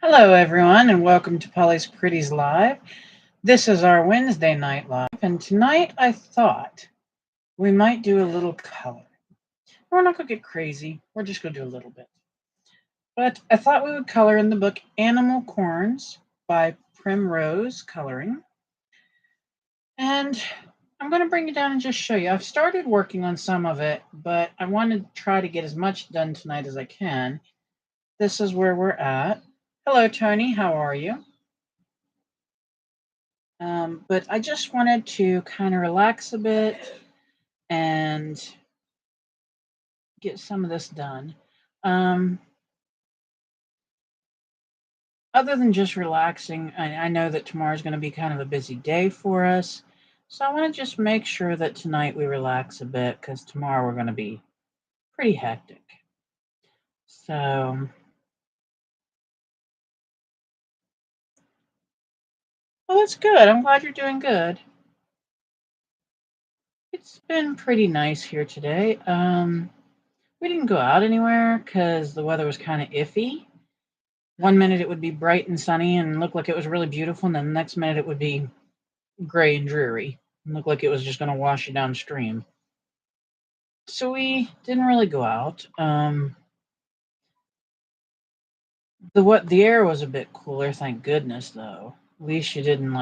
Hello, everyone, and welcome to Polly's Pretties Live. This is our Wednesday night live, and tonight I thought we might do a little coloring. We're not going to get crazy, we're just going to do a little bit. But I thought we would color in the book Animal Corns by Primrose Coloring. And I'm going to bring it down and just show you. I've started working on some of it, but I want to try to get as much done tonight as I can. This is where we're at. Hello, Tony. How are you? But I just wanted to kind of relax a bit and get some of this done. Other than just relaxing, I know that tomorrow's going to be kind of a busy day for us. So I want to just make sure that tonight we relax a bit because tomorrow we're going to be pretty hectic. So, well, that's good. I'm glad you're doing good. It's been pretty nice here today. We didn't go out anywhere because the weather was kind of iffy. One minute it would be bright and sunny and look like it was really beautiful, and then the next minute it would be gray and dreary and look like it was just going to wash you downstream. So we didn't really go out. The air was a bit cooler, thank goodness, though. At least you didn't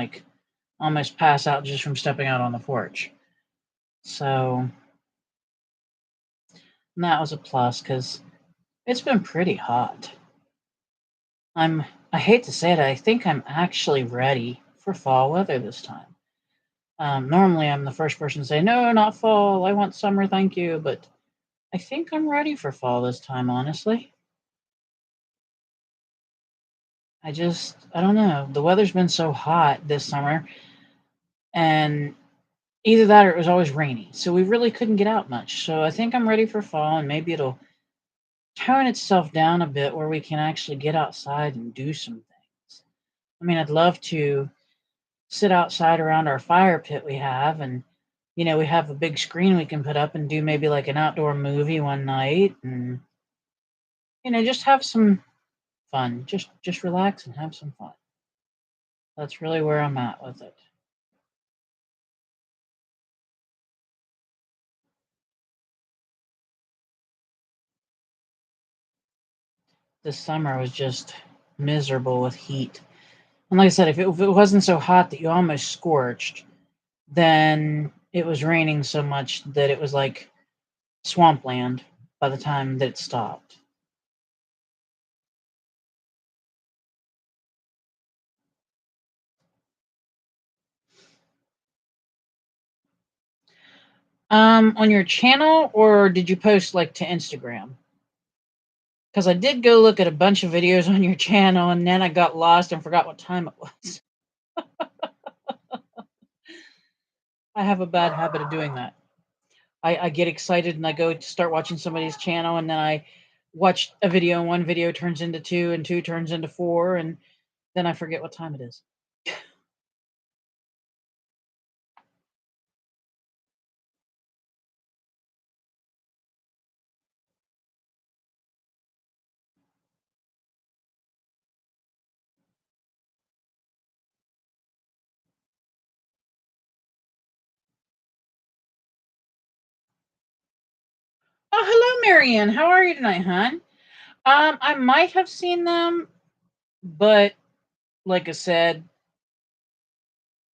almost pass out just from stepping out on the porch. So that was a plus because it's been pretty hot. I hate to say it, I think I'm actually ready for fall weather this time. Normally, I'm the first person to say, no, not fall. I want summer, thank you. But I think I'm ready for fall this time, honestly. I don't know. The weather's been so hot this summer, and either that or it was always rainy. So we really couldn't get out much. So I think I'm ready for fall, and maybe it'll tone itself down a bit where we can actually get outside and do some things. I mean, I'd love to sit outside around our fire pit we have, and we have a big screen we can put up and do maybe like an outdoor movie one night, and just have some fun. Just relax and have some fun. That's really where I'm at with it. This summer was just miserable with heat. And like I said, if it wasn't so hot that you almost scorched, then it was raining so much that it was like swampland by the time that it stopped. On your channel, or did you post like to Instagram? Because I did go look at a bunch of videos on your channel, and then I got lost and forgot what time it was. I have a bad habit of doing that. I get excited and I go to start watching somebody's channel, and then I watch a video, and one video turns into two, and two turns into four, and then I forget what time it is. Oh, hello, Marianne. How are you tonight, hon? I might have seen them, but like I said,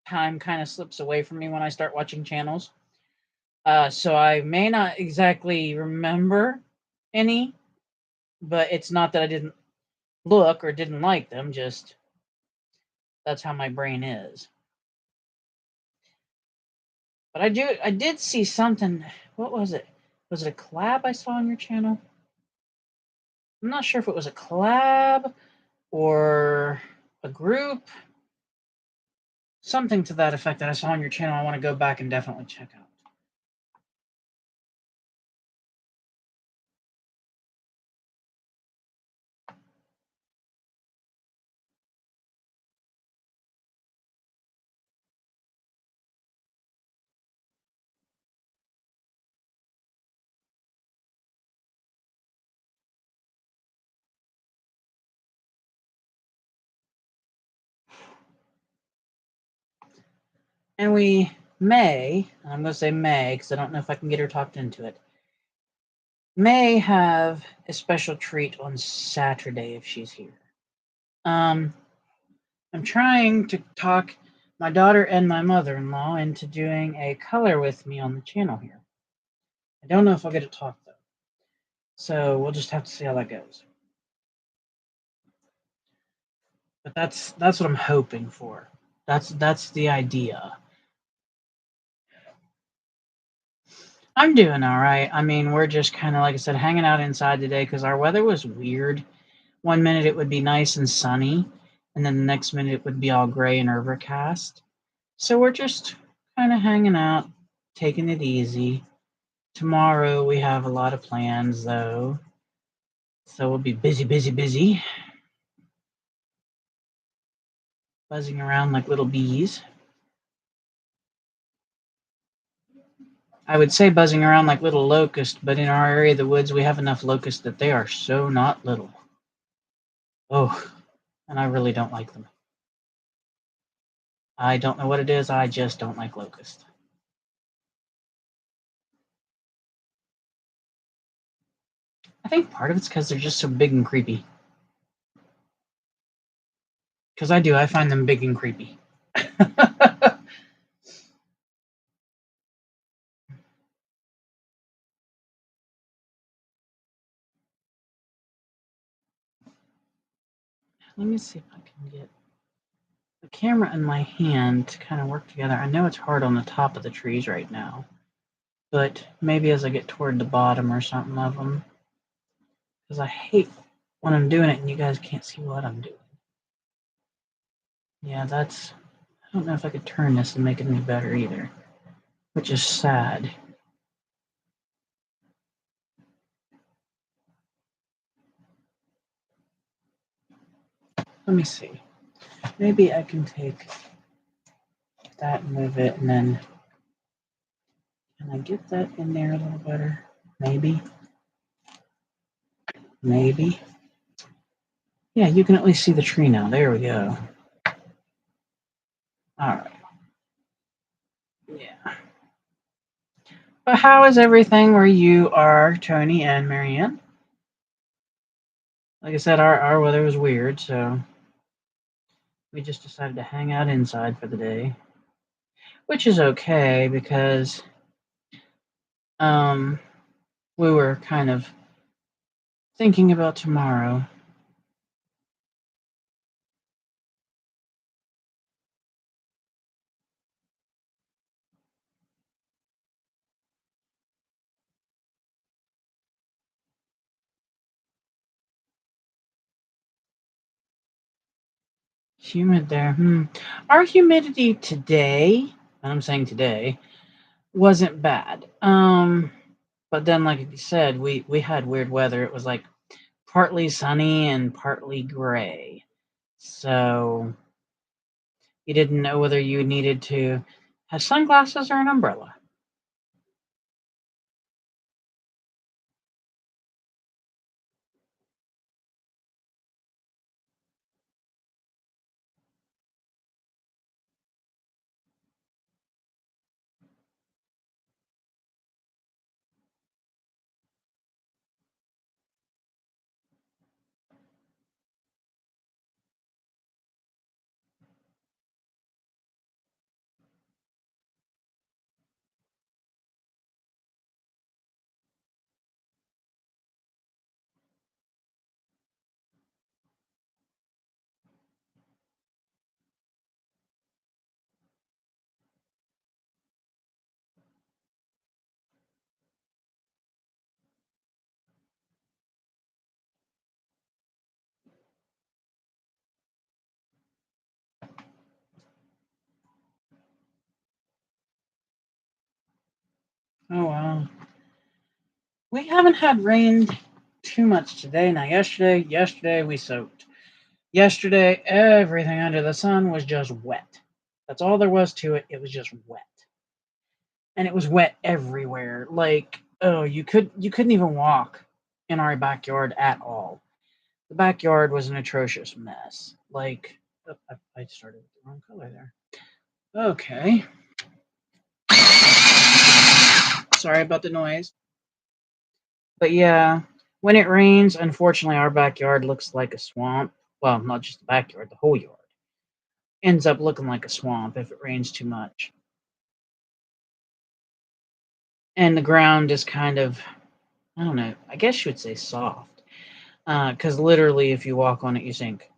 time kind of slips away from me when I start watching channels. So I may not exactly remember any, but it's not that I didn't look or didn't like them, just that's how my brain is. But I did see something. What was it? Was it a collab I saw on your channel? I'm not sure if it was a collab or a group. Something to that effect that I saw on your channel. I want to go back and definitely check out. And we may, I'm going to say may because I don't know if I can get her talked into it, may have a special treat on Saturday if she's here. I'm trying to talk my daughter and my mother-in-law into doing a color with me on the channel here. I don't know if I'll get to talk though. So we'll just have to see how that goes. But that's what I'm hoping for. That's the idea. I'm doing all right. I mean, we're just kind of like I said, hanging out inside today because our weather was weird. One minute it would be nice and sunny, and then the next minute it would be all gray and overcast. So we're just kind of hanging out, taking it easy. Tomorrow we have a lot of plans though. So we'll be busy, busy, busy. Buzzing around like little bees. I would say buzzing around like little locusts, but in our area of the woods, we have enough locusts that they are so not little. Oh, and I really don't like them. I don't know what it is. I just don't like locusts. I think part of it's because they're just so big and creepy. Because I find them big and creepy. Let me see if I can get the camera and my hand to kind of work together. I know it's hard on the top of the trees right now, but maybe as I get toward the bottom or something of them, because I hate when I'm doing it and you guys can't see what I'm doing. Yeah, that's. I don't know if I could turn this and make it any better either, which is sad. Let me see. Maybe I can take that and move it, and then can I get that in there a little better? Maybe. Maybe. Yeah, you can at least see the tree now. There we go. All right. Yeah. But how is everything where you are, Tony and Marianne? Like I said, our weather was weird, so we just decided to hang out inside for the day, which is okay because um, we were kind of thinking about tomorrow. Humid there. Our humidity today, and I'm saying today, wasn't bad. But then, like you said, we had weird weather. It was like partly sunny and partly gray. So you didn't know whether you needed to have sunglasses or an umbrella. Oh wow. We haven't had rain too much today. Now yesterday we soaked. Yesterday everything under the sun was just wet. That's all there was to it. It was just wet. And it was wet everywhere. Like, oh, you couldn't even walk in our backyard at all. The backyard was an atrocious mess. Like, oh, I started with the wrong color there. Okay. Sorry about the noise. But yeah, when it rains, unfortunately, our backyard looks like a swamp. Well, not just the backyard, the whole yard ends up looking like a swamp if it rains too much. And the ground is kind of, I don't know, I guess you would say soft. Because literally, if you walk on it, you sink.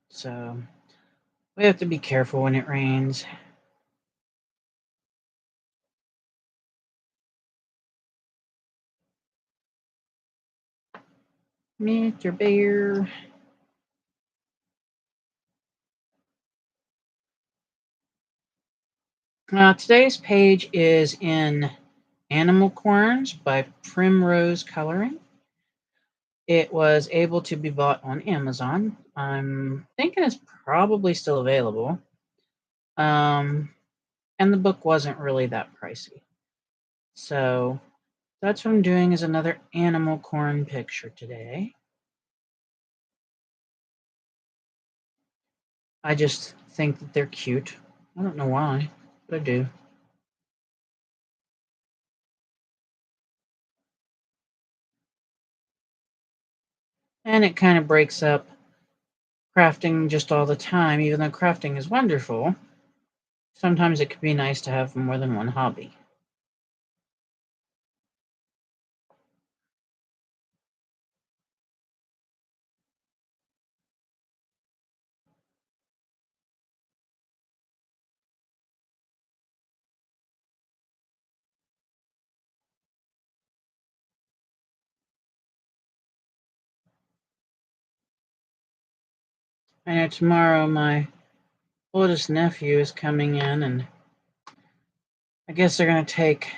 So we have to be careful when it rains. Mr. Bear. Today's page is in Animal Corns by Primrose Coloring. It was able to be bought on Amazon. I'm thinking it's probably still available. And the book wasn't really that pricey. So that's what I'm doing is another animal corn picture today. I just think that they're cute. I don't know why, but I do. And it kind of breaks up crafting just all the time, even though crafting is wonderful. Sometimes it could be nice to have more than one hobby. I know tomorrow my oldest nephew is coming in, and I guess they're going to take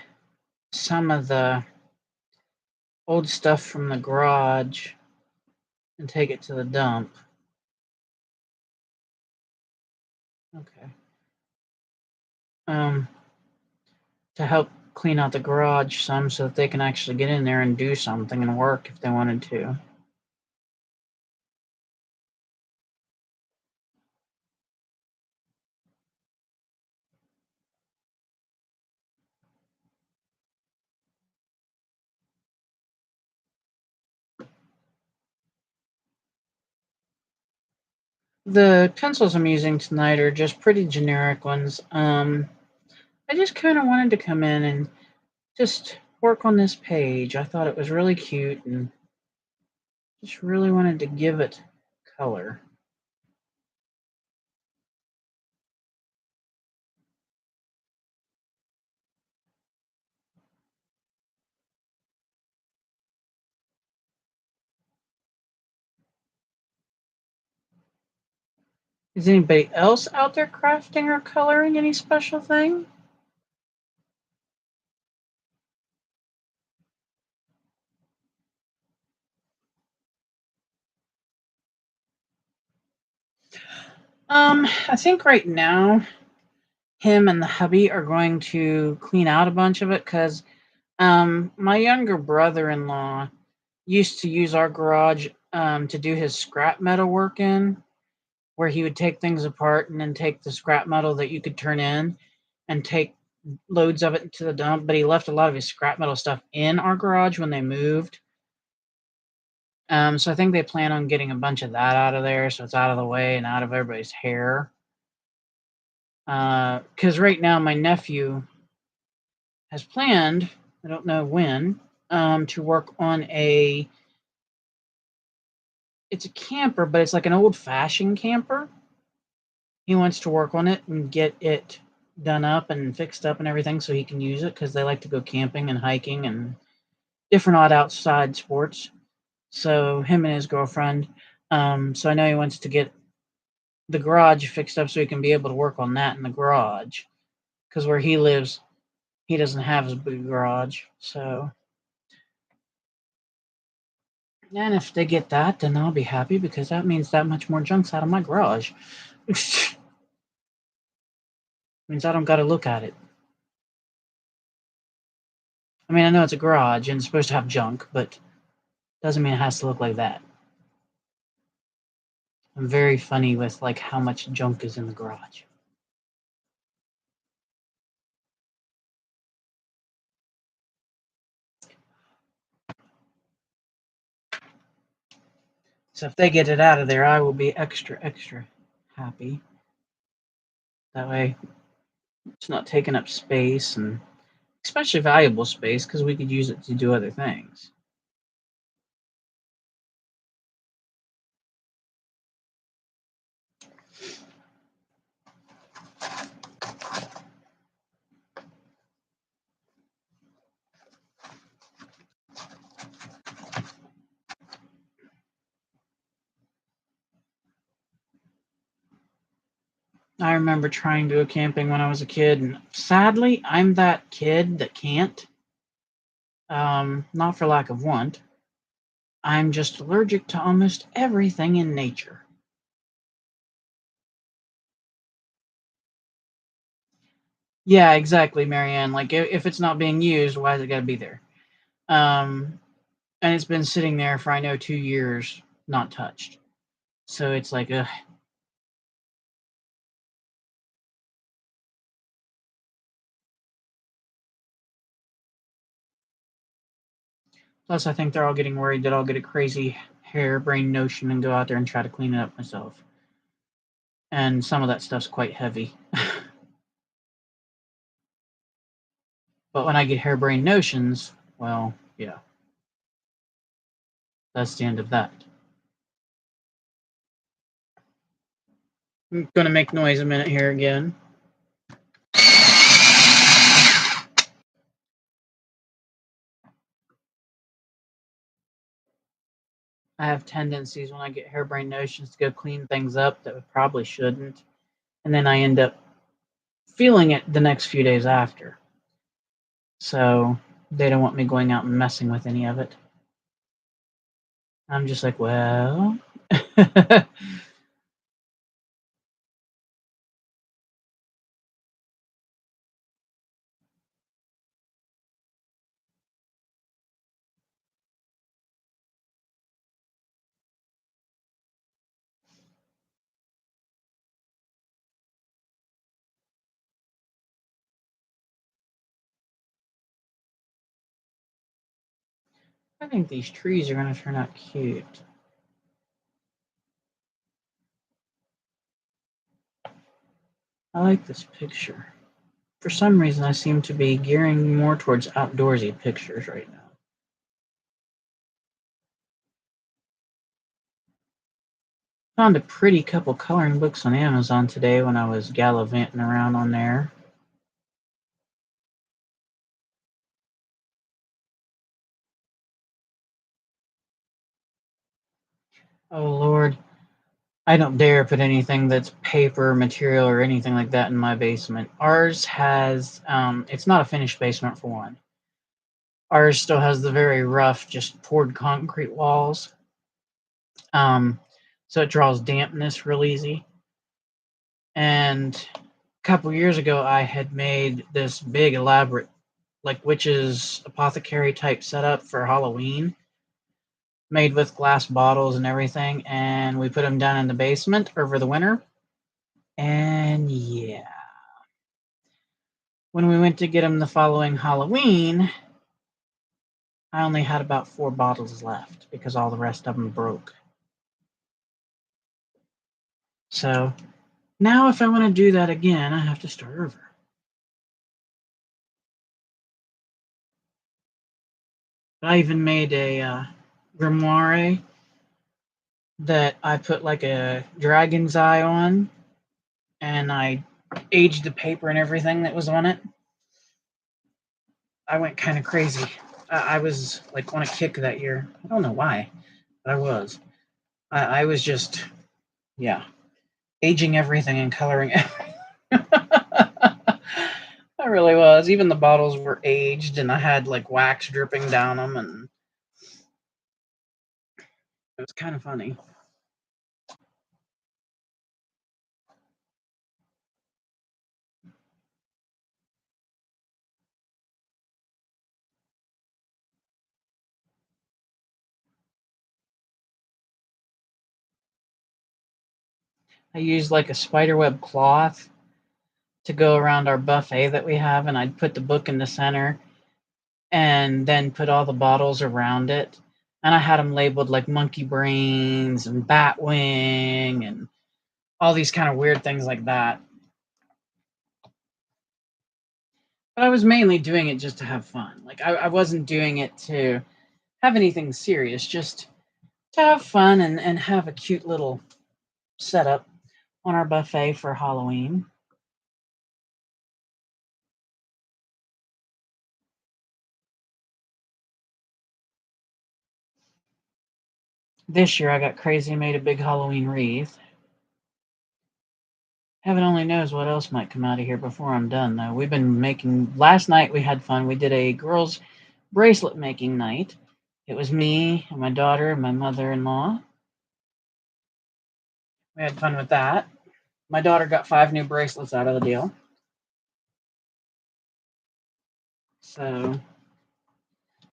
some of the old stuff from the garage and take it to the dump. Okay. Um, to help clean out the garage some so that they can actually get in there and do something and work if they wanted to. The pencils I'm using tonight are just pretty generic ones. I just kind of wanted to come in and just work on this page. I thought it was really cute and just really wanted to give it color. Is anybody else out there crafting or coloring any special thing? I think right now him and the hubby are going to clean out a bunch of it because my younger brother-in-law used to use our garage to do his scrap metal work in, where he would take things apart and then take the scrap metal that you could turn in and take loads of it to the dump. But he left a lot of his scrap metal stuff in our garage when they moved. So I think they plan on getting a bunch of that out of there, so it's out of the way and out of everybody's hair. Because right now my nephew has planned, I don't know when, to work on it's a camper, but it's like an old-fashioned camper. He wants to work on it and get it done up and fixed up and everything so he can use it because they like to go camping and hiking and different odd outside sports. So him and his girlfriend. So I know he wants to get the garage fixed up so he can be able to work on that in the garage because where he lives, he doesn't have his big garage. So, and if they get that, then I'll be happy because that means that much more junk's out of my garage. Means I don't got to look at it. I mean, I know it's a garage and it's supposed to have junk, but doesn't mean it has to look like that. I'm very funny with like how much junk is in the garage. So if they get it out of there, I will be extra, extra happy. That way, it's not taking up space and especially valuable space because we could use it to do other things. I remember trying to go camping when I was a kid, and sadly, I'm that kid that can't. Not for lack of want. I'm just allergic to almost everything in nature. Yeah, exactly, Marianne. Like, if it's not being used, why has it got to be there? Um, and it's been sitting there for I know 2 years, not touched. So it's like, ugh. Plus, I think they're all getting worried that I'll get a crazy harebrained notion and go out there and try to clean it up myself. And some of that stuff's quite heavy. But when I get harebrained notions, well, yeah, that's the end of that. I'm gonna make noise a minute here again. I have tendencies when I get harebrained notions to go clean things up that probably shouldn't, and then I end up feeling it the next few days after. So they don't want me going out and messing with any of it. I'm just like, well, I think these trees are going to turn out cute. I like this picture. For some reason, I seem to be gearing more towards outdoorsy pictures right now. Found a pretty couple coloring books on Amazon today when I was gallivanting around on there. Oh Lord, I don't dare put anything that's paper material or anything like that in my basement. Ours has, it's not a finished basement for one. Ours still has the very rough, just poured concrete walls. So it draws dampness real easy. And a couple years ago, I had made this big, elaborate, like witch's apothecary type setup for Halloween, made with glass bottles and everything. And we put them down in the basement over the winter. And yeah, when we went to get them the following Halloween, I only had about 4 bottles left because all the rest of them broke. So now, if I want to do that again, I have to start over. I even made a grimoire that I put like a dragon's eye on, and I aged the paper and everything that was on it. I went kind of crazy. I was like on a kick that year. I don't know why, but I was. I was just, yeah, aging everything and coloring everything. I really was. Even the bottles were aged, and I had like wax dripping down them, and it was kind of funny. I used like a spiderweb cloth to go around our buffet that we have, and I'd put the book in the center and then put all the bottles around it. And I had them labeled like monkey brains and bat wing and all these kind of weird things like that. But I was mainly doing it just to have fun. Like I wasn't doing it to have anything serious, just to have fun and have a cute little setup on our buffet for Halloween. This year I got crazy and made a big Halloween wreath. Heaven only knows what else might come out of here before I'm done, though. We've been making. Last night we had fun. We did a girls' bracelet making night. It was me and my daughter and my mother in law. We had fun with that. My daughter got 5 new bracelets out of the deal. So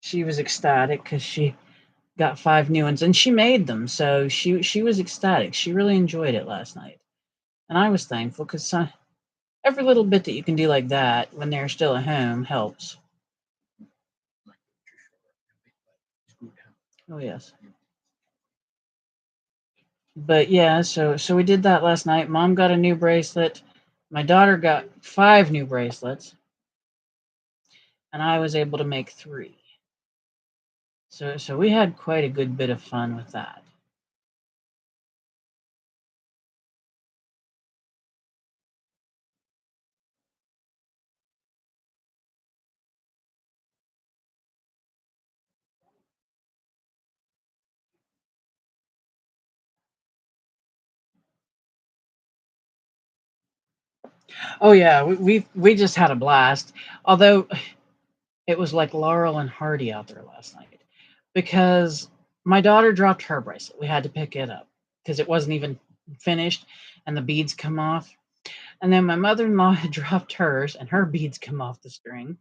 she was ecstatic because she got 5 new ones and she made them. So she was ecstatic. She really enjoyed it last night. And I was thankful because every little bit that you can do like that when they're still at home helps. Oh, yes. But yeah, so we did that last night. Mom got a new bracelet. My daughter got 5 new bracelets, and I was able to make 3. So we had quite a good bit of fun with that. Oh yeah, we just had a blast. Although it was like Laurel and Hardy out there last night because my daughter dropped her bracelet. We had to pick it up because it wasn't even finished and the beads come off. And then my mother-in-law had dropped hers and her beads come off the string.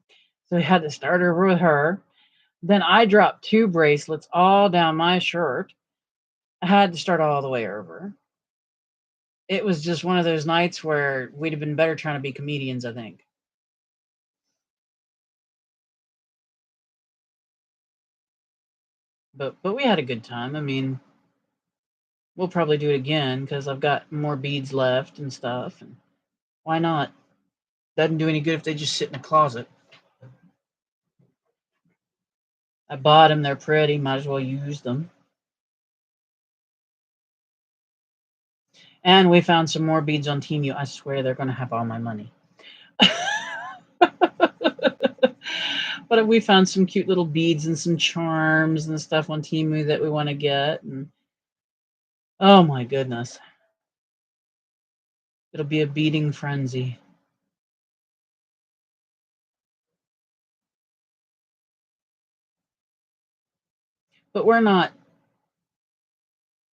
So we had to start over with her. Then I dropped 2 bracelets all down my shirt. I had to start all the way over. It was just one of those nights where we'd have been better trying to be comedians, I think. But we had a good time. I mean, we'll probably do it again because I've got more beads left and stuff. And why not? Doesn't do any good if they just sit in a closet. I bought them. They're pretty. Might as well use them. And we found some more beads on Temu. I swear they're going to have all my money. But we found some cute little beads and some charms and stuff on Temu that we want to get. And oh my goodness, it'll be a beading frenzy. But we're not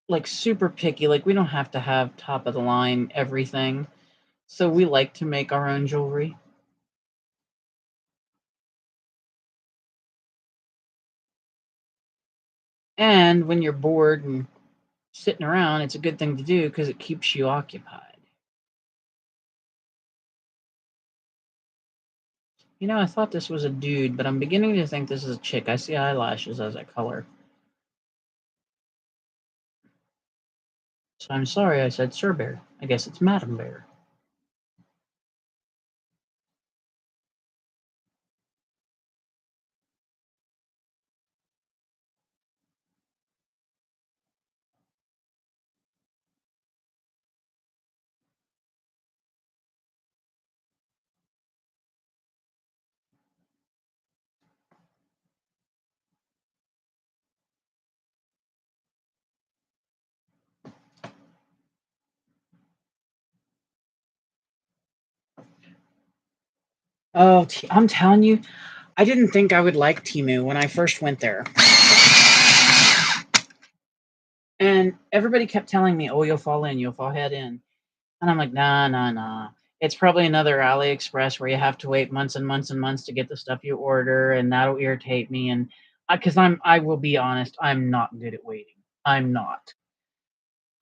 like super picky. Like we don't have to have top of the line everything. So we like to make our own jewelry. And when you're bored and sitting around, it's a good thing to do because it keeps you occupied. You know, I thought this was a dude, but I'm beginning to think this is a chick. I see eyelashes as a color. So I'm sorry I said Sir Bear. I guess it's Madam Bear. Oh, I'm telling you, I didn't think I would like Timu when I first went there. And everybody kept telling me, oh, you'll fall in, you'll fall head in. And I'm like, nah, nah, nah. It's probably another AliExpress where you have to wait months and months and months to get the stuff you order, and that'll irritate me. And because I will be honest, I'm not good at waiting. I'm not.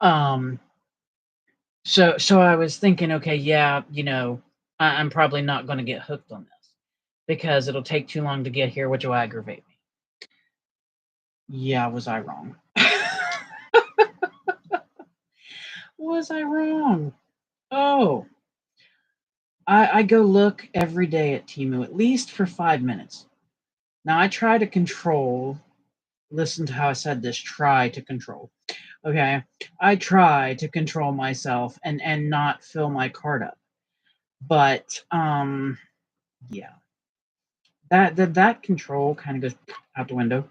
Um, So I was thinking, okay, yeah, I'm probably not going to get hooked on this because it'll take too long to get here, which will aggravate me. Yeah, was I wrong? Was I wrong? Oh, I go look every day at Timu at least for 5 minutes. Now I try to control. Listen to how I said this. Try to control. Okay, I try to control myself and not fill my cart up. But yeah, that control kind of goes out the window.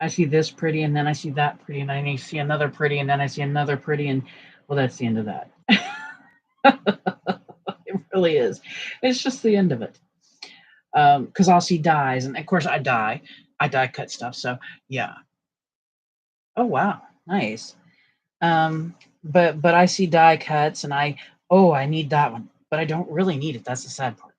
I see this pretty, and then I see that pretty, and then I see another pretty, and then I see another pretty, and well, that's the end of that. It really is. It's just the end of it. Because I'll see dyes, and of course I die cut stuff. So yeah. Oh wow, nice. But I see die cuts, and I need that one, but I don't really need it. That's the sad part.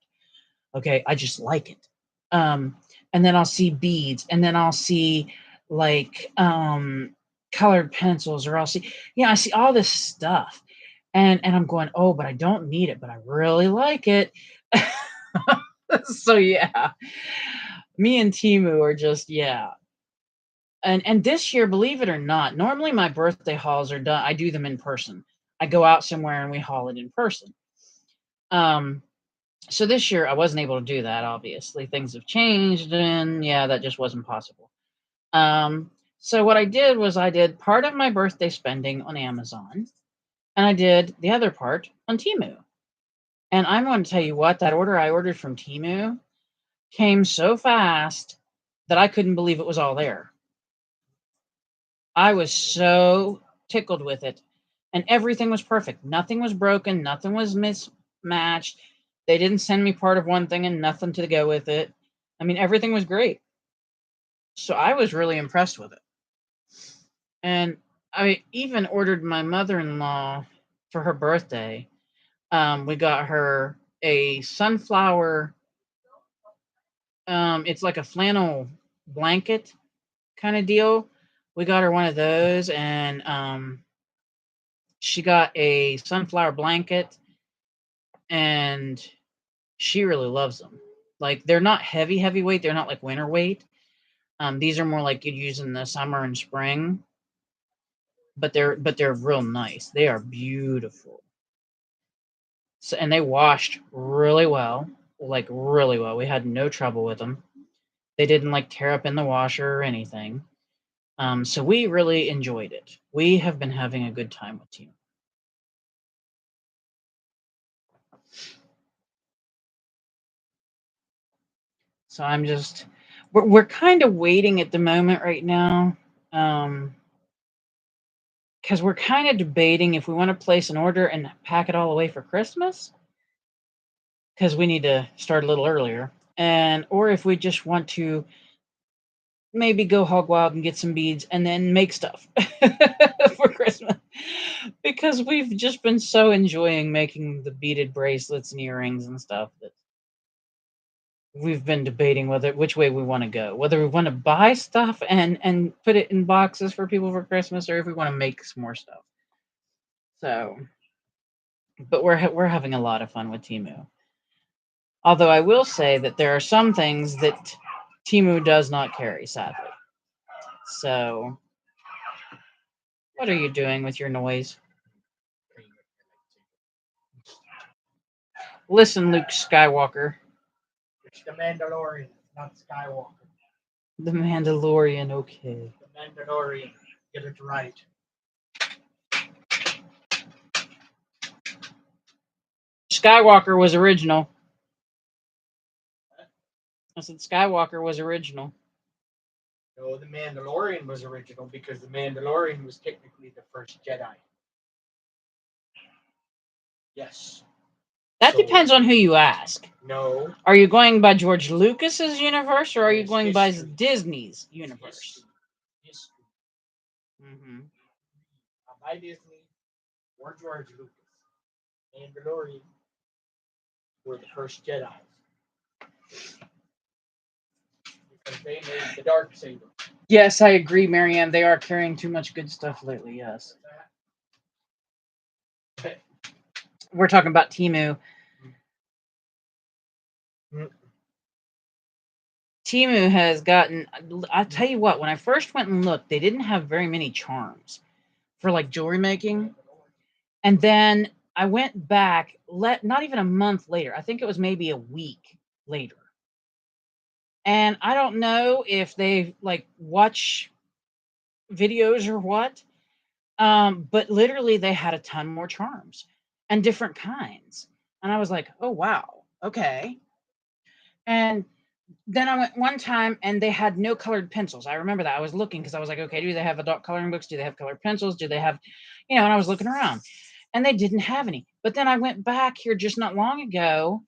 Okay, I just like it. And then I'll see beads, and then I'll see like colored pencils, or I'll see I see all this stuff, and I'm going, oh, but I don't need it, but I really like it. So yeah, me and Timu are just yeah. And this year, believe it or not, normally my birthday hauls are done. I do them in person. I go out somewhere and we haul it in person. Um, so this year I wasn't able to do that. Obviously, things have changed, and yeah, that just wasn't possible. Um, so what I did was I did part of my birthday spending on Amazon, and I did the other part on Timu. And I'm going to tell you what, that order I ordered from Timu came so fast that I couldn't believe it was all there. I was so tickled with it, and everything was perfect. Nothing was broken, nothing was mismatched. They didn't send me part of one thing and nothing to go with it. I mean, everything was great. So I was really impressed with it. And I even ordered my mother-in-law for her birthday. We got her a sunflower. It's like a flannel blanket kind of deal. We got her one of those, and she got a sunflower blanket, and she really loves them. Like, they're not heavyweight. They're not like winter weight. These are more like you'd use in the summer and spring, but they're real nice. They are beautiful. So, and they washed really well, like really well. We had no trouble with them. They didn't like tear up in the washer or anything. So we really enjoyed it. We have been having a good time with Team. So we're kind of waiting at the moment right now, because we're kind of debating if we want to place an order and pack it all away for Christmas, because we need to start a little earlier, and or if we just want to maybe go hog wild and get some beads and then make stuff for Christmas, because we've just been so enjoying making the beaded bracelets and earrings and stuff that we've been debating which way we want to go, whether we want to buy stuff and put it in boxes for people for Christmas, or if we want to make some more stuff. So, but we're having a lot of fun with Timu. Although I will say that there are some things that Timu does not carry, sadly. So, what are you doing with your noise? Listen, Luke Skywalker. It's the Mandalorian, not Skywalker. The Mandalorian, okay. The Mandalorian. Get it right. Skywalker was original. I said Skywalker was original. No, the Mandalorian was original because the Mandalorian was technically the first Jedi. Yes. That depends on who you ask. No. Are you going by George Lucas's universe, or are you going by Disney's universe? History. Mm-hmm. By Disney or George Lucas. Mandalorian were the first Jedi. Because they made the dark saber. Yes, I agree, Marianne. They are carrying too much good stuff lately, yes. We're talking about Temu. Mm. Temu has gotten. I'll tell you what. When I first went and looked, they didn't have very many charms for like jewelry making. And then I went back. Not even a month later. I think it was maybe a week later. And I don't know if they like watch videos or what. But literally they had a ton more charms and different kinds. And I was like, oh wow, okay. And then I went one time and they had no colored pencils. I remember that. I was looking because I was like, okay, do they have adult coloring books? Do they have colored pencils? Do they have, and I was looking around and they didn't have any. But then I went back here just not long ago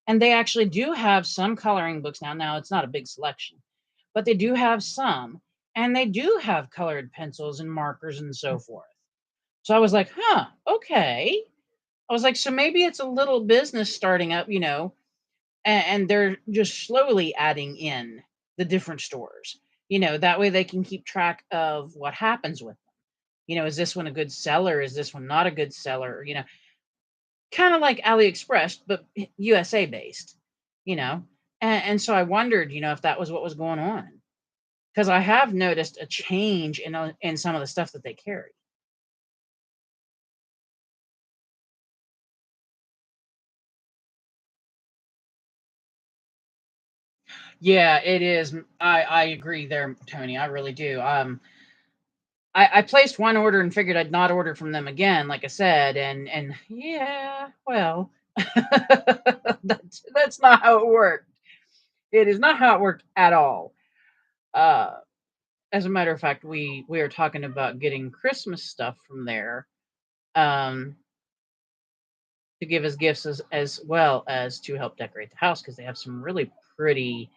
and they actually do have some coloring books now. Now it's not a big selection, but they do have some and they do have colored pencils and markers and so forth. So I was like, huh, okay. I was like, so maybe it's a little business starting up, and they're just slowly adding in the different stores. That way they can keep track of what happens with them. Is this one a good seller? Is this one not a good seller? Kind of like AliExpress, but USA based, you know. And so I wondered, if that was what was going on. Because I have noticed a change in some of the stuff that they carry. Yeah, it is. I agree there, Tony. I really do. I placed one order and figured I'd not order from them again, like I said, and yeah, well, that's not how it worked. It is not how it worked at all. Uh, as a matter of fact, we are talking about getting Christmas stuff from there, um, to give as gifts as well as to help decorate the house because they have some really pretty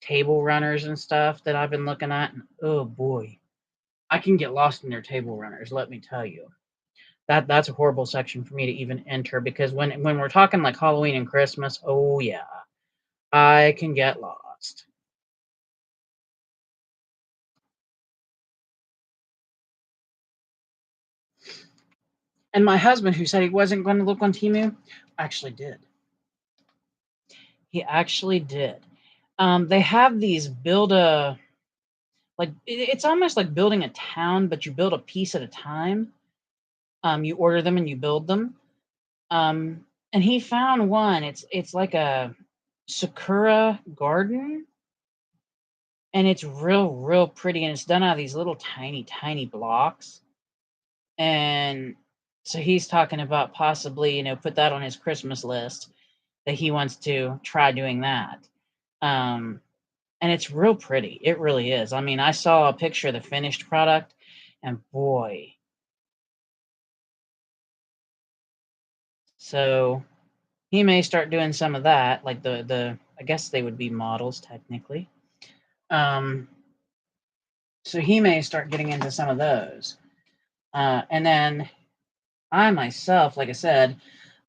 table runners and stuff that I've been looking at. And oh boy, I can get lost in their table runners. Let me tell you. That's a horrible section for me to even enter because when we're talking like Halloween and Christmas, oh yeah, I can get lost. And my husband, who said he wasn't going to look on Temu, actually did. He actually did. They have these build a like it's almost like building a town, but you build a piece at a time. You order them and you build them. And he found one. It's like a sakura garden, and it's real pretty, and it's done out of these little tiny blocks. And so he's talking about possibly, put that on his Christmas list that he wants to try doing that. Um, and it's real pretty. It really is. I mean, I saw a picture of the finished product, and boy, so he may start doing some of that, like the I guess they would be models technically. Um, so he may start getting into some of those. And then I myself, like I said,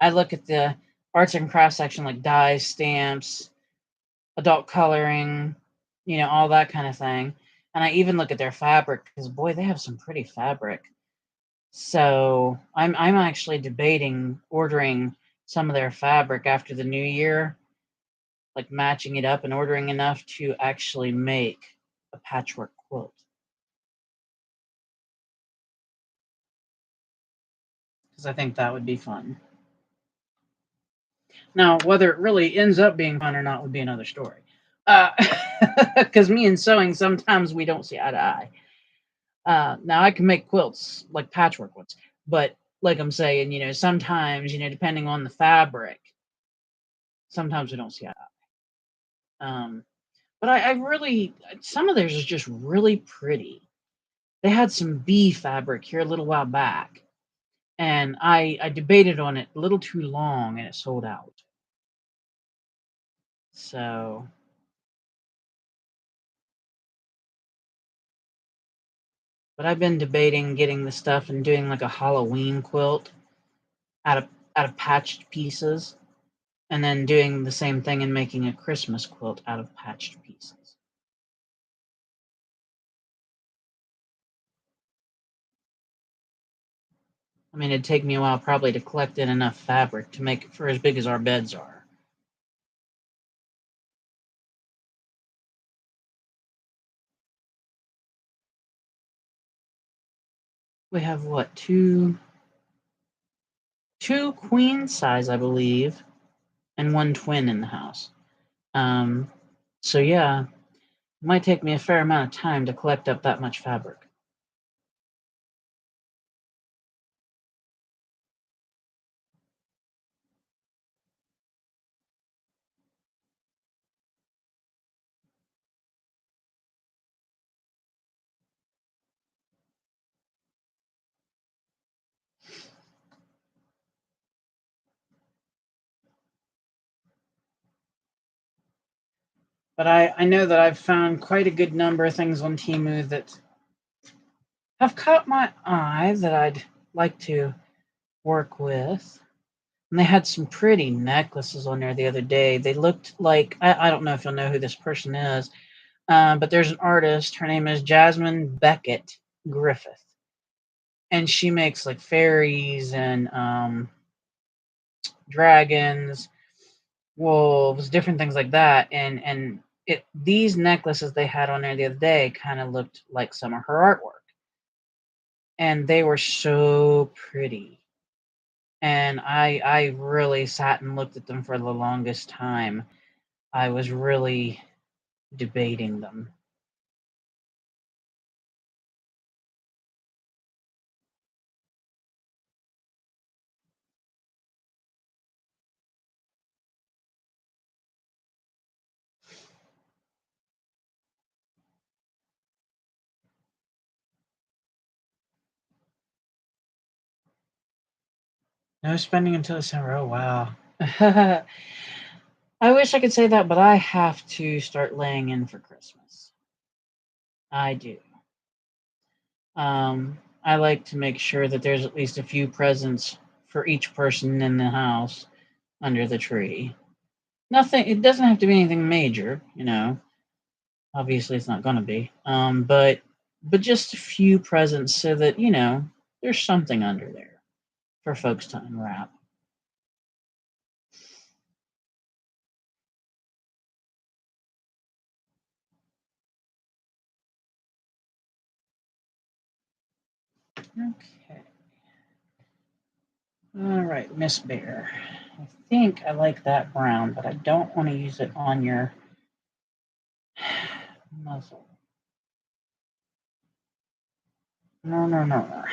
I look at the arts and crafts section like dyes, stamps, adult coloring, all that kind of thing. And I even look at their fabric because boy, they have some pretty fabric. So I'm actually debating ordering some of their fabric after the new year, like matching it up and ordering enough to actually make a patchwork quilt. Because I think that would be fun. Now, whether it really ends up being fun or not would be another story. Because me and sewing, sometimes we don't see eye to eye. Now, I can make quilts, like patchwork ones, but like I'm saying, sometimes, depending on the fabric, sometimes we don't see eye to eye. But I really, some of theirs is just really pretty. They had some bee fabric here a little while back, and I debated on it a little too long, and it sold out. So, but I've been debating getting the stuff and doing like a Halloween quilt out of patched pieces, and then doing the same thing and making a Christmas quilt out of patched pieces. I mean, it'd take me a while probably to collect in enough fabric to make it for as big as our beds are. We have what, two queen size, I believe, and one twin in the house. So yeah, it might take me a fair amount of time to collect up that much fabric. But I know that I've found quite a good number of things on Temu that have caught my eye that I'd like to work with. And they had some pretty necklaces on there the other day. They looked like, I don't know if you'll know who this person is, but there's an artist. Her name is Jasmine Beckett Griffith. And she makes like fairies and dragons, wolves, different things like that. And these necklaces they had on there the other day kind of looked like some of her artwork. And they were so pretty. And I really sat and looked at them for the longest time. I was really debating them. No spending until December. Oh wow. I wish I could say that, but I have to start laying in for Christmas. I do. I like to make sure that there's at least a few presents for each person in the house under the tree. Nothing. It doesn't have to be anything major, you know. Obviously, it's not going to be. But just a few presents so that there's something under there for folks to unwrap. Okay. All right, Miss Bear. I think I like that brown, but I don't want to use it on your muzzle. No, no, no, no.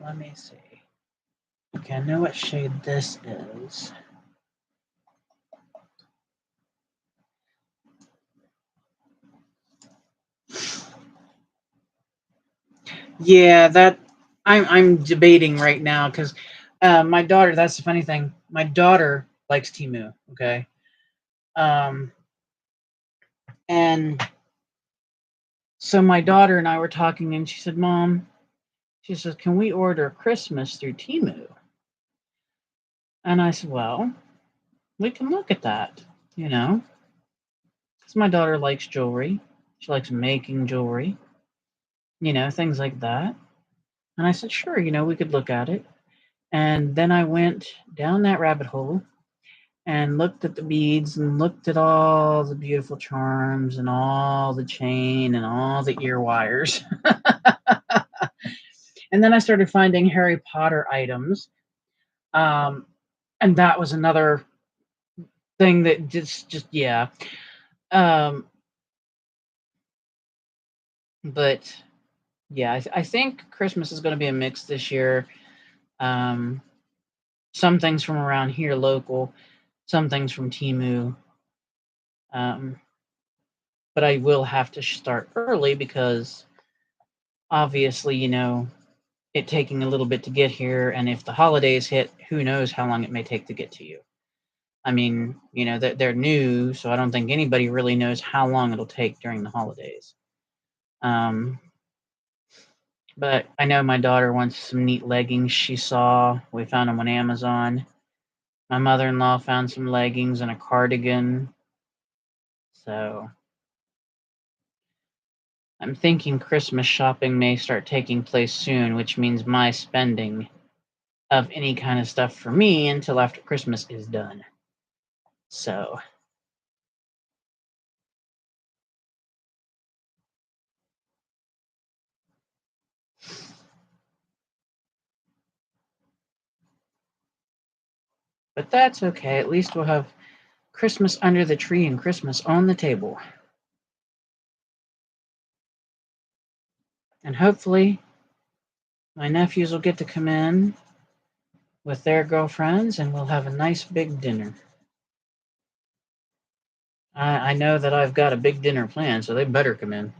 Let me see. Okay, I know what shade this is. Yeah, that I'm debating right now because my daughter. That's the funny thing. My daughter likes Timu. Okay, um, and so my daughter and I were talking, and she said, "Mom," she says, "can we order Christmas through Timu?" And I said, "Well, we can look at that, because my daughter likes jewelry. She likes making jewelry, things like that." And I said, "Sure, we could look at it." And then I went down that rabbit hole and looked at the beads and looked at all the beautiful charms and all the chain and all the ear wires. And then I started finding Harry Potter items. Um, and that was another thing that just yeah. Um, but yeah, I think Christmas is going to be a mix this year. Um, some things from around here local, some things from Timu. Um, but I will have to start early because obviously, it taking a little bit to get here, and if the holidays hit, who knows how long it may take to get to you. I mean, they're new, so I don't think anybody really knows how long it'll take during the holidays. But I know my daughter wants some neat leggings she saw. We found them on Amazon. My mother-in-law found some leggings and a cardigan. So I'm thinking Christmas shopping may start taking place soon, which means my spending of any kind of stuff for me until after Christmas is done. So but that's okay. At least we'll have Christmas under the tree and Christmas on the table. And hopefully my nephews will get to come in with their girlfriends and we'll have a nice big dinner. I know that I've got a big dinner planned, so they better come in.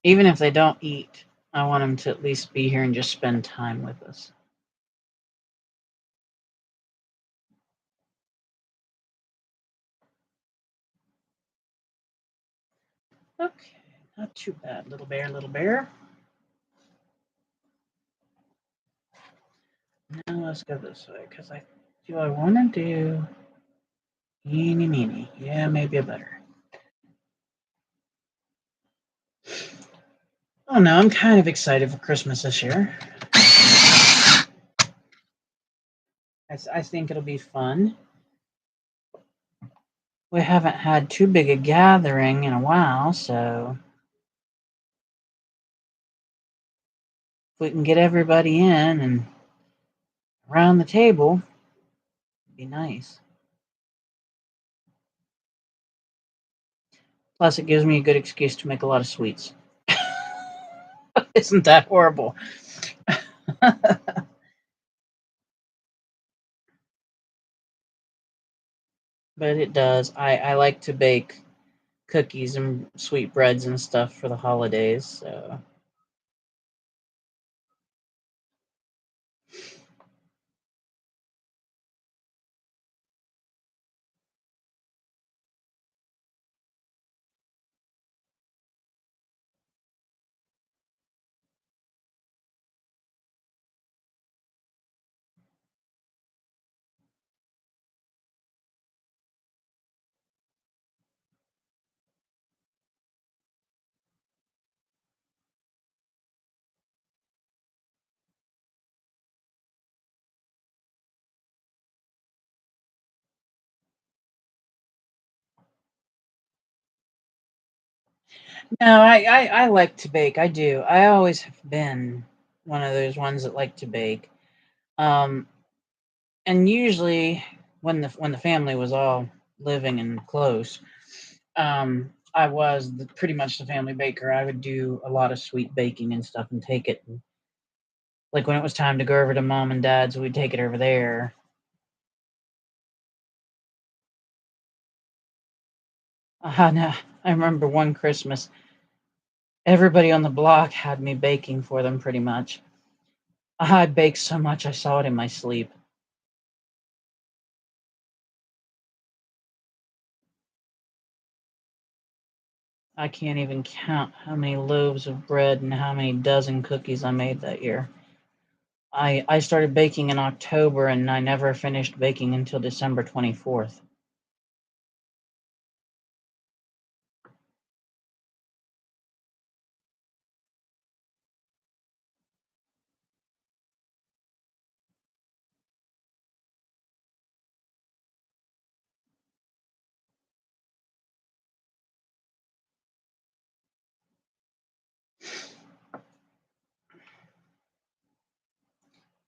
Even if they don't eat, I want them to at least be here and just spend time with us. Okay, not too bad, little bear, little bear. Now let's go this way, because I want to do eeny meeny. Yeah, maybe a better. Oh no, I'm kind of excited for Christmas this year. I think it'll be fun. We haven't had too big a gathering in a while, so if we can get everybody in and around the table, it'd be nice. Plus, it gives me a good excuse to make a lot of sweets. Isn't that horrible? But it does. I like to bake cookies and sweetbreads and stuff for the holidays. So no, I like to bake. I do. I always have been one of those ones that like to bake. Um, and usually when the family was all living and close, I was pretty much the family baker. I would do a lot of sweet baking and stuff and take it. And, like when it was time to go over to mom and dad's, we'd take it over there. No, I remember one Christmas, everybody on the block had me baking for them pretty much. I baked so much I saw it in my sleep. I can't even count how many loaves of bread and how many dozen cookies I made that year. I started baking in October and I never finished baking until December 24th.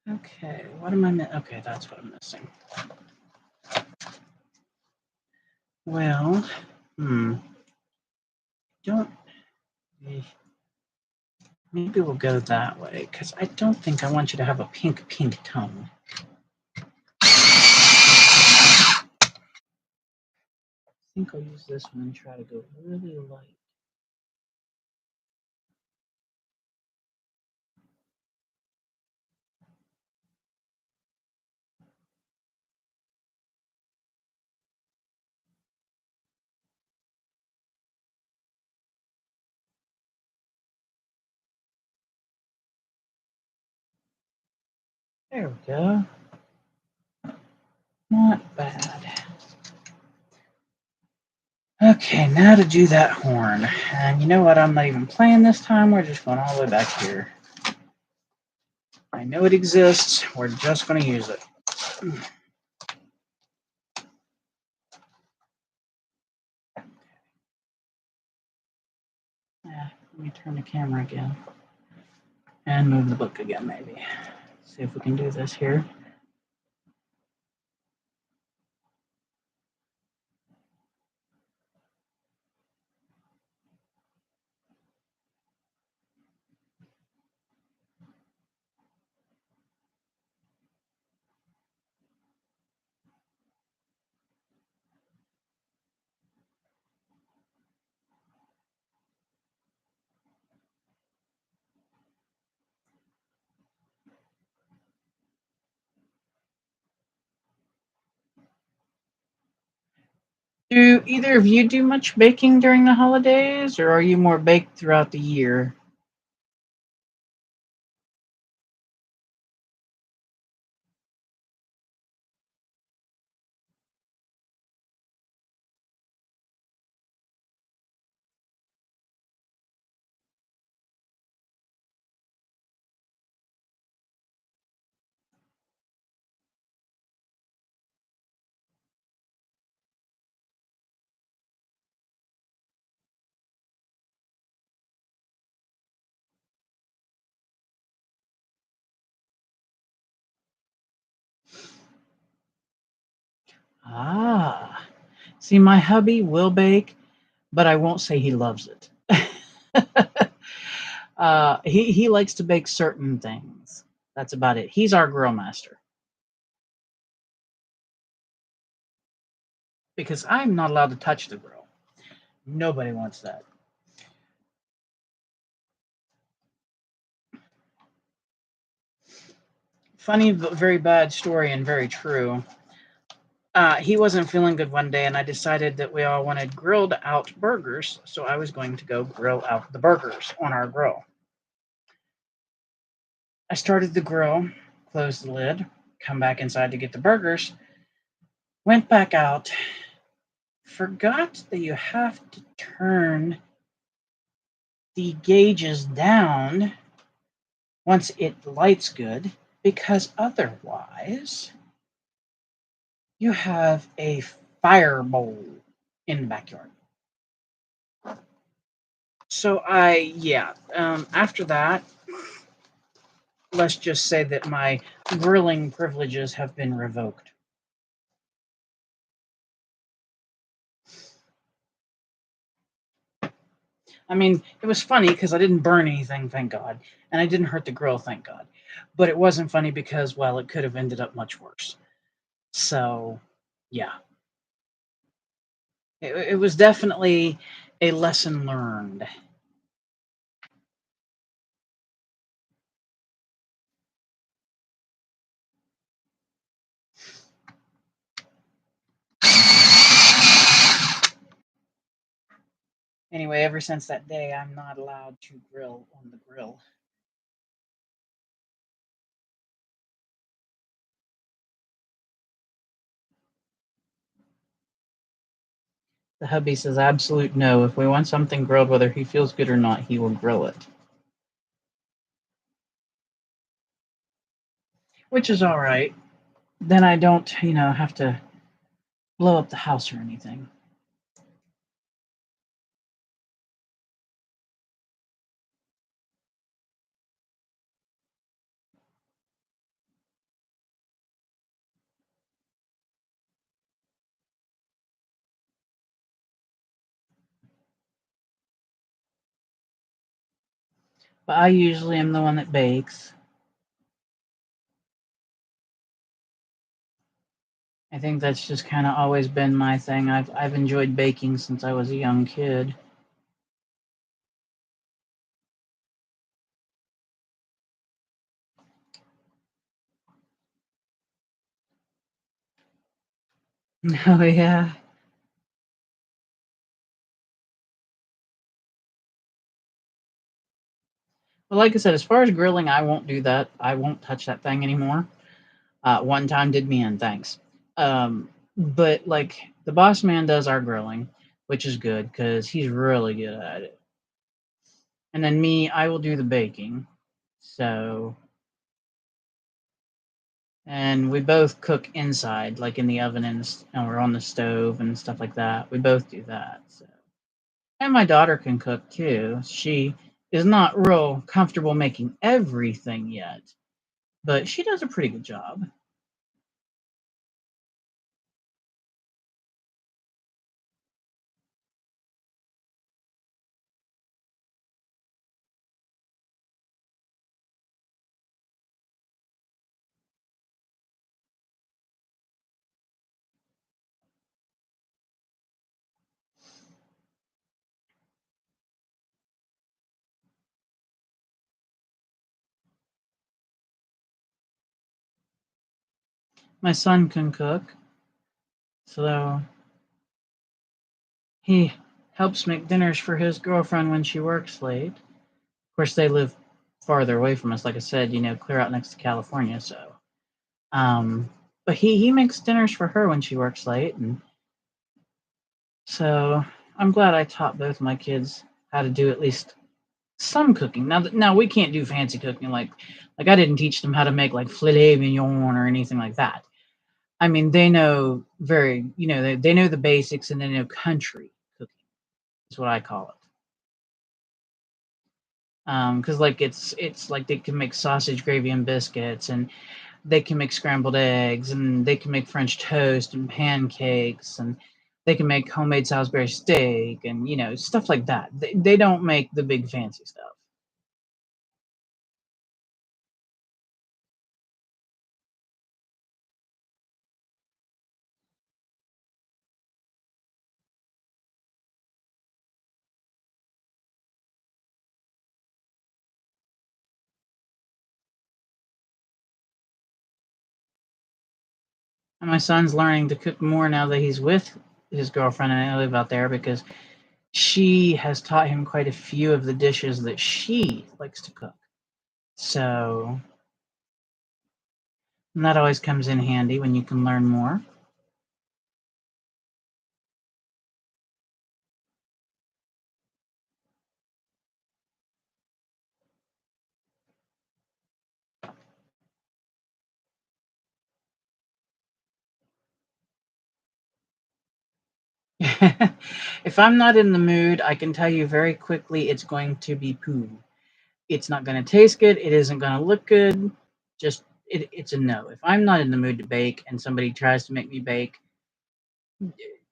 Okay, what am I missing? Okay, that's what I'm missing. Well, don't. Maybe we'll go that way, because I don't think I want you to have a pink tone. I think I'll use this one and try to go really light. There we go. Not bad. Okay, now to do that horn. And you know what? I'm not even playing this time. We're just going all the way back here. I know it exists. We're just going to use it. Yeah, let me turn the camera again. And move the book again, maybe. See if we can do this here. Do either of you do much baking during the holidays, or are you more baked throughout the year? Ah, see, my hubby will bake, but I won't say he loves it. He likes to bake certain things. That's about it. He's our grill master because I'm not allowed to touch the grill. Nobody wants that. Funny, but very bad story and very true. He wasn't feeling good one day, and I decided that we all wanted grilled out burgers, so I was going to go grill out the burgers on our grill. I started the grill, closed the lid, come back inside to get the burgers, went back out, forgot that you have to turn the gauges down once it lights good, because otherwise you have a fire bowl in the backyard. So after that, let's just say that my grilling privileges have been revoked. I mean, it was funny because I didn't burn anything, thank God, and I didn't hurt the grill, thank God. But it wasn't funny because, well, it could have ended up much worse. So, yeah, it was definitely a lesson learned. Anyway, ever since that day, I'm not allowed to grill on the grill. The hubby says absolute no. If we want something grilled, whether he feels good or not, he will grill it. Which is all right. Then I don't, have to blow up the house or anything. But I usually am the one that bakes. I think that's just kind of always been my thing. I've enjoyed baking since I was a young kid. Oh yeah. Well, like I said, as far as grilling, I won't do that. I won't touch that thing anymore. One time did me in, thanks. But like the boss man does our grilling. which is good because he's really good at it. And then me, I will do the baking. So, and we both cook inside, like in the oven and we're on the stove and stuff like that. We both do that. So, and my daughter can cook too. She is not real comfortable making everything yet, but she does a pretty good job. My son can cook, so he helps make dinners for his girlfriend when she works late. Of course, they live farther away from us, like I said, clear out next to California. So, um, but he makes dinners for her when she works late, and so I'm glad I taught both my kids how to do at least some cooking. Now we can't do fancy cooking like I didn't teach them how to make like filet mignon or anything like that. I mean, they know they know the basics and they know country cooking is what I call it. Because like it's like they can make sausage gravy and biscuits, and they can make scrambled eggs, and they can make French toast and pancakes, and they can make homemade Salisbury steak, and stuff like that. They don't make the big fancy stuff. And my son's learning to cook more now that he's with his girlfriend and I live out there because she has taught him quite a few of the dishes that she likes to cook. So that always comes in handy when you can learn more. If I'm not in the mood, I can tell you very quickly it's going to be poo. It's not going to taste good. It isn't going to look good. It's a no. If I'm not in the mood to bake and somebody tries to make me bake,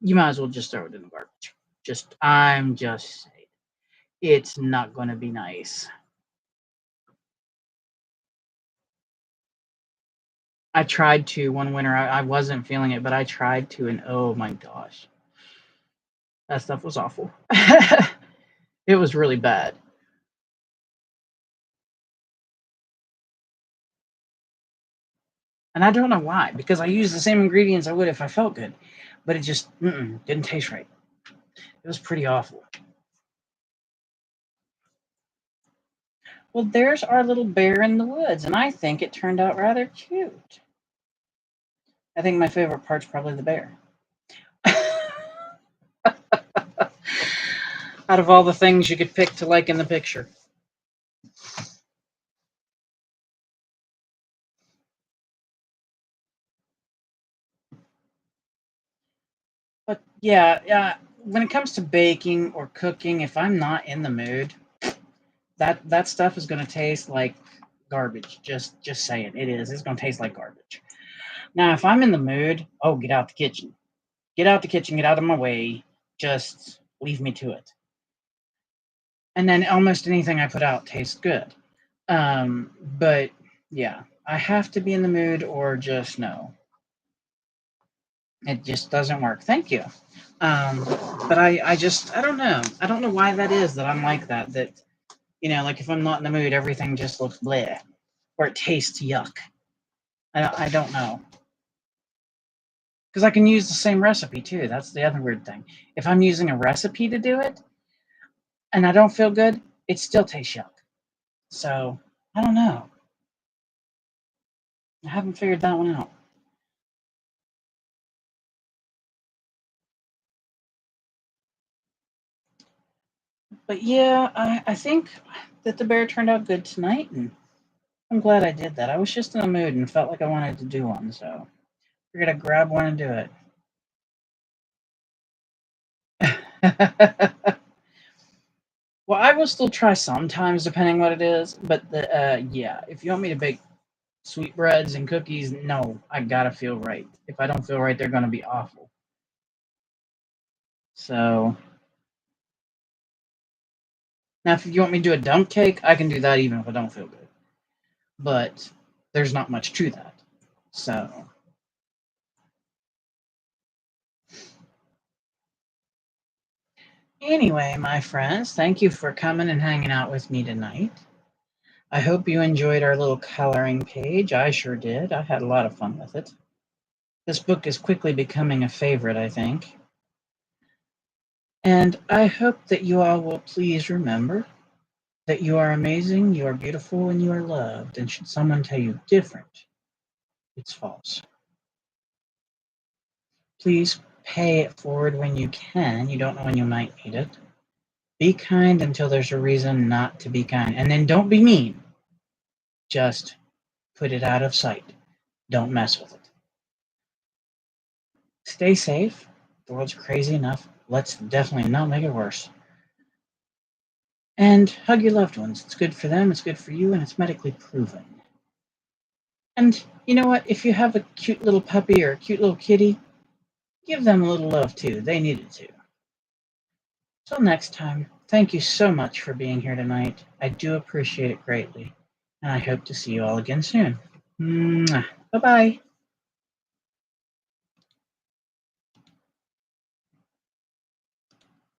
you might as well just throw it in the garbage. I'm just saying. It's not going to be nice. I tried to one winter. I wasn't feeling it, but I tried to, and oh my gosh, that stuff was awful. It was really bad. And I don't know why, because I used the same ingredients I would if I felt good, but it just didn't taste right. It was pretty awful. Well, there's our little bear in the woods, and I think it turned out rather cute. I think my favorite part's probably the bear. Out of all the things you could pick to like in the picture. But yeah, when it comes to baking or cooking, if I'm not in the mood, that stuff is going to taste like garbage. Just saying, it is. It's going to taste like garbage. Now, if I'm in the mood, oh, get out the kitchen. Get out the kitchen, get out of my way. Just leave me to it. And then almost anything I put out tastes good. But yeah, I have to be in the mood or just no. It just doesn't work. Thank you. Um, but I don't know. I don't know why that is that I'm like that. That, like if I'm not in the mood, everything just looks bleh or it tastes yuck. I don't know. Because I can use the same recipe too. That's the other weird thing. If I'm using a recipe to do it and I don't feel good, it still tastes yuck. So I don't know. I haven't figured that one out. But yeah, I think that the bear turned out good tonight, and I'm glad I did that. I was just in the mood and felt like I wanted to do one, so we're gonna grab one and do it. Well, I will still try sometimes, depending what it is. But yeah, if you want me to bake sweetbreads and cookies, no, I gotta feel right. If I don't feel right, they're gonna be awful. So now, if you want me to do a dump cake, I can do that even if I don't feel good. But there's not much to that. So anyway, my friends, thank you for coming and hanging out with me tonight. I hope you enjoyed our little coloring page. I sure did. I had a lot of fun with it. This book is quickly becoming a favorite, I think. And I hope that you all will please remember that you are amazing, you are beautiful, and you are loved. And should someone tell you different, it's false. Please pay it forward when you can. You don't know when you might need it. Be kind until there's a reason not to be kind. And then don't be mean. Just put it out of sight. Don't mess with it. Stay safe. The world's crazy enough. Let's definitely not make it worse. And hug your loved ones. It's good for them, it's good for you, and it's medically proven. And you know what? If you have a cute little puppy or a cute little kitty, give them a little love too. They need it too. Till next time, thank you so much for being here tonight. I do appreciate it greatly. And I hope to see you all again soon. Bye bye.